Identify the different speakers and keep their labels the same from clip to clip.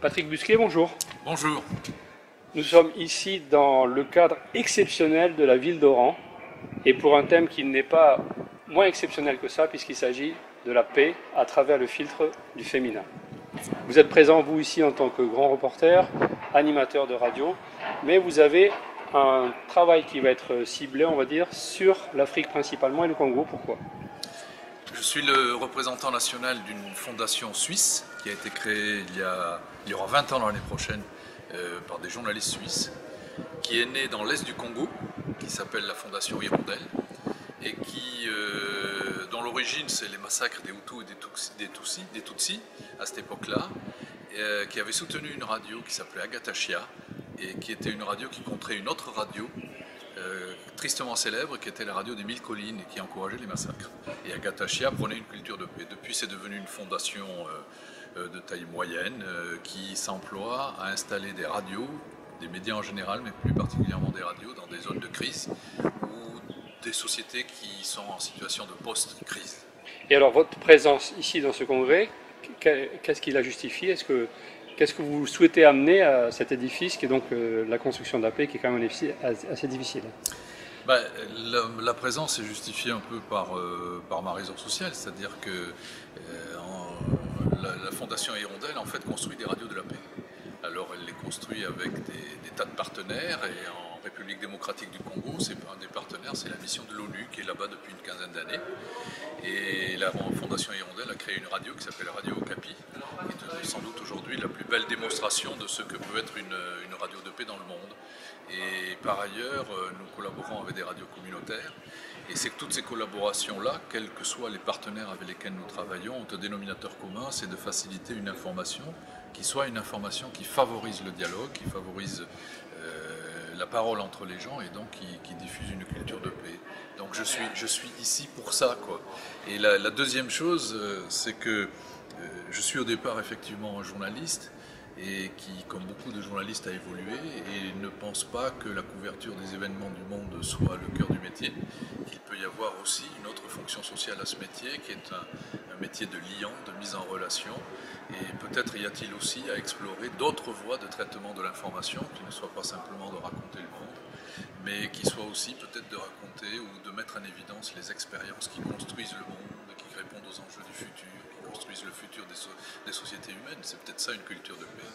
Speaker 1: Patrick Busquet, bonjour.
Speaker 2: Bonjour.
Speaker 1: Nous sommes ici dans le cadre exceptionnel de la ville d'Oran et pour un thème qui n'est pas moins exceptionnel que ça puisqu'il s'agit de la paix à travers le filtre du féminin. Vous êtes présent, vous, ici en tant que grand reporter, animateur de radio, mais vous avez un travail qui va être ciblé, on va dire, sur l'Afrique principalement et le Congo. Pourquoi ?
Speaker 2: Je suis le représentant national d'une fondation suisse qui a été créée il y aura 20 ans l'année prochaine par des journalistes suisses, qui est née dans l'est du Congo, qui s'appelle la Fondation Hirondelle, et dont l'origine c'est les massacres des Hutus et des Tutsis à cette époque-là, qui avait soutenu une radio qui s'appelait Agatachia, et qui était une radio qui contrait une autre radio tristement célèbre, qui était la radio des Mille Collines et qui encourageait les massacres. Et Agatachia prenait une culture de paix. Depuis, c'est devenu une fondation de taille moyenne qui s'emploie à installer des radios, des médias en général, mais plus particulièrement des radios, dans des zones de crise ou des sociétés qui sont en situation de post-crise.
Speaker 1: Et alors, votre présence ici dans ce congrès, qu'est-ce qui la justifie ? Qu'est-ce que vous souhaitez amener à cet édifice qui est donc la construction de la paix, qui est quand même un édifice assez difficile ?
Speaker 2: La présence est justifiée un peu par ma raison sociale, c'est-à-dire que la Fondation Hirondelle en fait construit des radios de la paix. Alors elle les construit avec des tas de partenaires, et en République démocratique du Congo, c'est un des partenaires, c'est la mission de l'ONU qui est là-bas depuis une quinzaine d'années. Et la Fondation Hirondelle a créé une radio qui s'appelle Radio Okapi, qui est sans doute aujourd'hui la plus belle démonstration de ce que peut être une radio de paix dans le monde. Et par ailleurs, nous collaborons avec des radios communautaires, et c'est que toutes ces collaborations-là, quels que soient les partenaires avec lesquels nous travaillons, ont un dénominateur commun, c'est de faciliter une information qui soit une information qui favorise le dialogue, qui favorise la parole entre les gens, et donc qui diffuse une culture de paix. Donc je suis ici pour ça, quoi. Et la deuxième chose, c'est que je suis au départ effectivement un journaliste, et qui, comme beaucoup de journalistes, a évolué et ne pense pas que la couverture des événements du monde soit le cœur du métier, qu'il peut y avoir aussi une autre fonction sociale à ce métier, qui est un métier de liant, de mise en relation, et peut-être y a-t-il aussi à explorer d'autres voies de traitement de l'information, qui ne soient pas simplement de raconter le monde, mais qui soient aussi peut-être de raconter ou de mettre en évidence les expériences qui construisent le monde, qui répondent aux enjeux du futur, construisent le futur des sociétés humaines. C'est peut-être ça une culture de paix.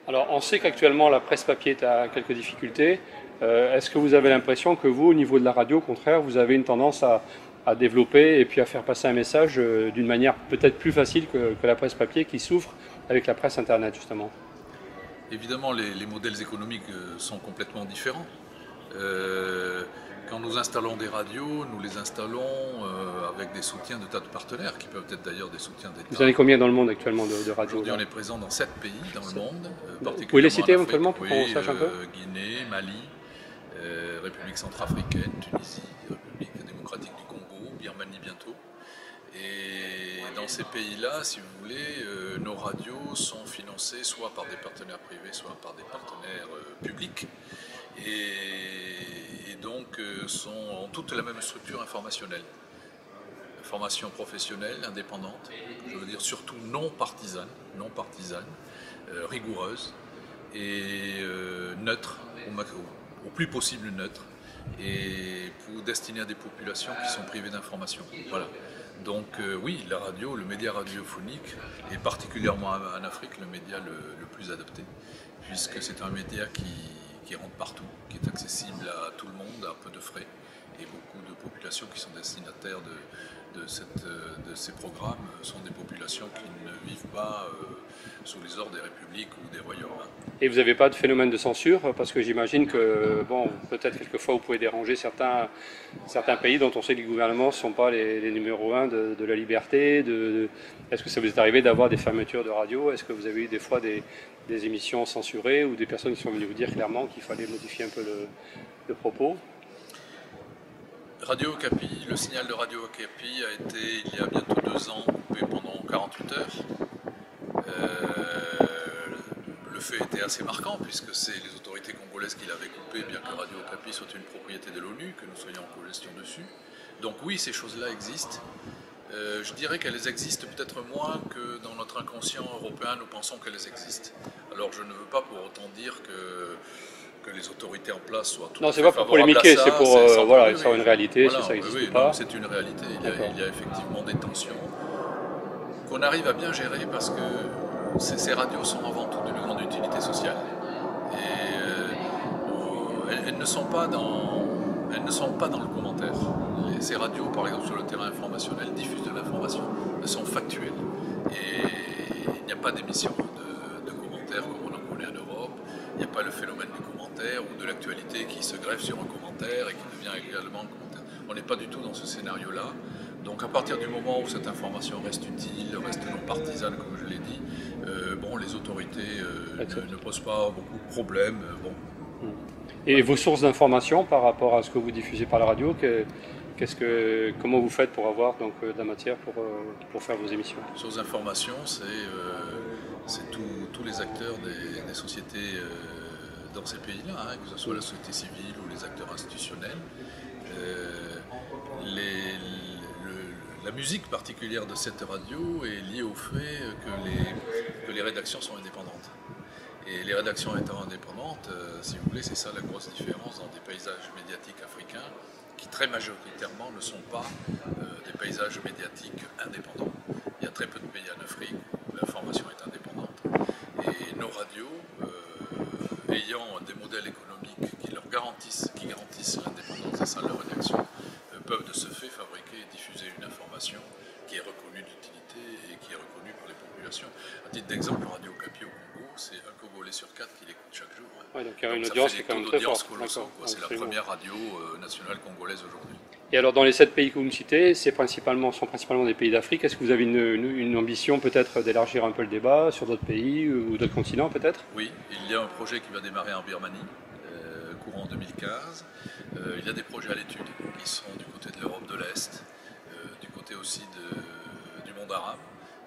Speaker 1: Alors on sait qu'actuellement la presse papier est à quelques difficultés. Est-ce que vous avez l'impression que vous, au niveau de la radio, au contraire, vous avez une tendance à développer et puis à faire passer un message d'une manière peut-être plus facile que la presse papier qui souffre avec la presse internet justement ?
Speaker 2: Évidemment, les modèles économiques sont complètement différents. Quand nous installons des radios, nous les installons avec des soutiens de tas de partenaires, qui peuvent être d'ailleurs des soutiens d'État.
Speaker 1: Vous en avez combien dans le monde actuellement de radios ?
Speaker 2: Aujourd'hui, on est présent dans 7 pays dans le monde.
Speaker 1: Vous pouvez les citer éventuellement pour qu'on sache un peu ?
Speaker 2: Guinée, Mali, République centrafricaine, Tunisie, République démocratique du Congo, Birmanie bientôt. Et dans ces pays-là, si vous voulez, nos radios sont financées soit par des partenaires privés, soit par des partenaires publics. Et donc ont toutes la même structure informationnelle. Formation professionnelle, indépendante, je veux dire surtout non partisane, rigoureuse et neutre, au plus possible neutre, et destinée à des populations qui sont privées d'information. Voilà. Donc oui, la radio, le média radiophonique est particulièrement en Afrique le média le plus adapté, puisque c'est un média qui rentre partout, qui est accessible à tout le monde à peu de frais, et beaucoup de populations qui sont destinataires de ces programmes sont des populations qui ne vivent pas sous les ordres des républiques ou des royaumes.
Speaker 1: Et vous n'avez pas de phénomène de censure ? Parce que j'imagine que, bon, peut-être quelquefois vous pouvez déranger certains pays dont on sait que les gouvernements ne sont pas les numéros 1 de la liberté. Est-ce que ça vous est arrivé d'avoir des fermetures de radio ? Est-ce que vous avez eu des fois des émissions censurées ou des personnes qui sont venues vous dire clairement qu'il fallait modifier un peu le propos ?
Speaker 2: Radio Okapi, le signal de Radio Okapi a été, il y a bientôt 2 ans, coupé pendant 48 heures. Le fait était assez marquant, puisque c'est les autorités congolaises qui l'avaient coupé, bien que Radio Okapi soit une propriété de l'ONU, que nous soyons en co-gestion dessus. Donc oui, ces choses-là existent. Je dirais qu'elles existent peut-être moins que dans notre inconscient européen, nous pensons qu'elles existent. Alors je ne veux pas pour autant dire que les autorités en place soient tout
Speaker 1: Non,
Speaker 2: à
Speaker 1: c'est
Speaker 2: fait
Speaker 1: pas pour
Speaker 2: favorables
Speaker 1: polémiquer,
Speaker 2: à ça,
Speaker 1: c'est pour voilà, sur une réalité,
Speaker 2: voilà,
Speaker 1: si ça
Speaker 2: oui,
Speaker 1: n'existe
Speaker 2: oui,
Speaker 1: pas.
Speaker 2: non, c'est une réalité. Il y a effectivement des tensions qu'on arrive à bien gérer parce que ces radios sont avant tout d'une grande utilité sociale. Et elles ne sont pas dans le commentaire. Ces radios, par exemple, sur le terrain informationnel, diffusent de l'information. Elles sont factuelles. Et il n'y a pas d'émission de commentaires comme on en connaît en Europe. Il n'y a pas le phénomène du commentaire ou de l'actualité qui se greffe sur un commentaire et qui devient également un commentaire. On n'est pas du tout dans ce scénario-là. Donc à partir du moment où cette information reste utile, reste non partisane, comme je l'ai dit, les autorités ne posent pas beaucoup de problèmes.
Speaker 1: Et vos sources d'information par rapport à ce que vous diffusez par la radio, comment vous faites pour avoir donc, de la matière pour faire vos émissions?
Speaker 2: Sources d'information, c'est tous les acteurs des sociétés dans ces pays-là, hein, que ce soit la société civile ou les acteurs institutionnels. La musique particulière de cette radio est liée au fait que les rédactions sont indépendantes. Et les rédactions étant indépendantes, si vous voulez, c'est ça la grosse différence dans des paysages médiatiques africains qui très majoritairement ne sont pas des paysages médiatiques indépendants. Il y a très peu de pays en Afrique où l'information est indépendante. Et nos radios, ayant des modèles économiques qui garantissent l'indépendance des salles de rédaction, peuvent de ce fait fabriquer et diffuser une information qui est reconnue d'utilité et qui est reconnue par les populations. À titre d'exemple, Radio Okapi au Congo, c'est un Congolais sur 4 qui l'écoute chaque jour. Hein.
Speaker 1: Ouais, donc il y a une audience qui est quand même très forte.
Speaker 2: C'est la première radio nationale congolaise aujourd'hui.
Speaker 1: Et alors dans les 7 pays que vous me citez, sont principalement des pays d'Afrique. Est-ce que vous avez une ambition peut-être d'élargir un peu le débat sur d'autres pays ou d'autres continents peut-être?
Speaker 2: Oui, il y a un projet qui va démarrer en Birmanie, courant 2015. Il y a des projets à l'étude qui sont du côté de l'Europe de l'Est, du côté aussi du monde arabe,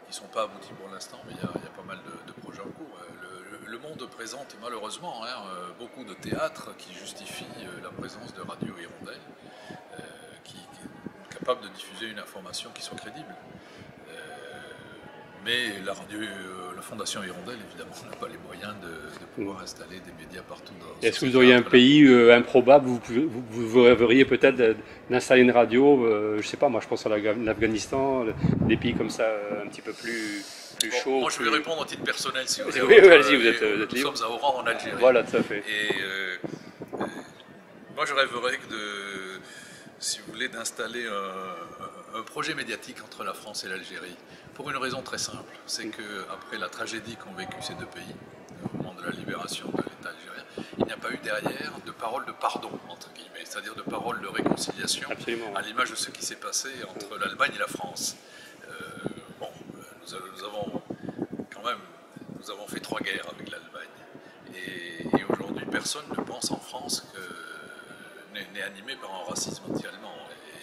Speaker 2: qui ne sont pas aboutis pour l'instant, mais il y a pas mal de projets en cours. Le monde présente malheureusement beaucoup de théâtres qui justifient la présence de Radio Hirondelle, qui est capable de diffuser une information qui soit crédible. Mais la Fondation Hirondelle, évidemment, n'a pas les moyens de pouvoir installer des médias partout.
Speaker 1: Est-ce que vous auriez un pays improbable, vous rêveriez peut-être d'installer une radio, je ne sais pas, moi je pense à l'Afghanistan, des pays comme ça, un petit peu plus chauds.
Speaker 2: Moi je vais répondre à titre personnel si vous voulez.
Speaker 1: Oui, allez-y, vous êtes libre.
Speaker 2: Nous sommes à Oran en Algérie.
Speaker 1: Voilà, tout à fait.
Speaker 2: Et moi je rêverais si vous voulez, d'installer un projet médiatique entre la France et l'Algérie, pour une raison très simple, c'est qu'après la tragédie qu'ont vécu ces deux pays, au moment de la libération de l'État algérien, il n'y a pas eu derrière de parole de pardon, entre guillemets, c'est-à-dire de parole de réconciliation,
Speaker 1: absolument,
Speaker 2: à l'image de ce qui s'est passé entre l'Allemagne et la France. Nous avons fait 3 guerres avec l'Allemagne, et aujourd'hui personne ne pense en France n'est animé par un racisme anti-allemand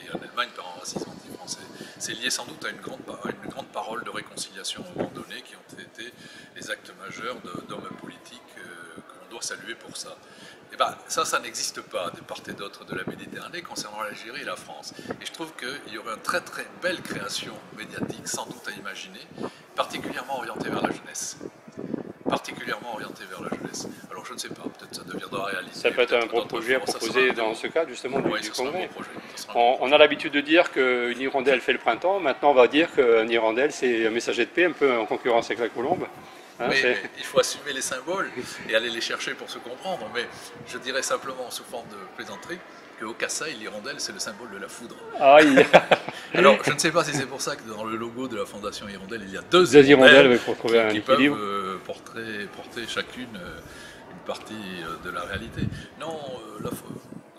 Speaker 2: et en Allemagne par un racisme anti-français. C'est lié sans doute à une grande parole de réconciliation à un moment donné qui ont été les actes majeurs d'hommes politiques que l'on doit saluer pour ça. Et ça n'existe pas de part et d'autre de la Méditerranée concernant l'Algérie et la France. Et je trouve qu'il y aurait une très très belle création médiatique, sans doute à imaginer, particulièrement orientée vers la jeunesse. Alors je ne sais pas, peut-être ça deviendra réalité.
Speaker 1: Ça peut être un bon projet à proposer dans ce cadre justement du congrès.
Speaker 2: On
Speaker 1: a l'habitude de dire qu'une hirondelle fait le printemps, maintenant on va dire qu'une hirondelle c'est un messager de paix, un peu en concurrence avec la colombe.
Speaker 2: Mais il faut assumer les symboles et aller les chercher pour se comprendre. Mais je dirais simplement sous forme de plaisanterie qu'au Kasaï, l'hirondelle c'est le symbole de la foudre.
Speaker 1: Aïe.
Speaker 2: Alors je ne sais pas si c'est pour ça que dans le logo de la Fondation Hirondelle il y a deux
Speaker 1: hirondelles pour trouver un équilibre.
Speaker 2: Peuvent porter chacune une partie de la réalité. Non,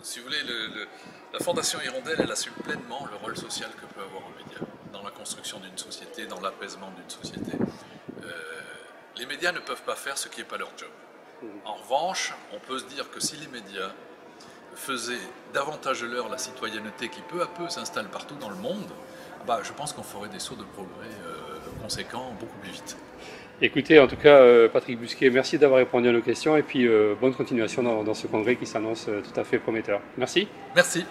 Speaker 2: si vous voulez, la Fondation Hirondelle elle assume pleinement le rôle social que peut avoir un média dans la construction d'une société, dans l'apaisement d'une société. Les médias ne peuvent pas faire ce qui n'est pas leur job. En revanche, on peut se dire que si les médias faisaient davantage de leur la citoyenneté qui peu à peu s'installe partout dans le monde, je pense qu'on ferait des sauts de progrès conséquents beaucoup plus vite.
Speaker 1: Écoutez, en tout cas, Patrick Busquet, merci d'avoir répondu à nos questions et puis bonne continuation dans ce congrès qui s'annonce tout à fait prometteur. Merci.
Speaker 2: Merci.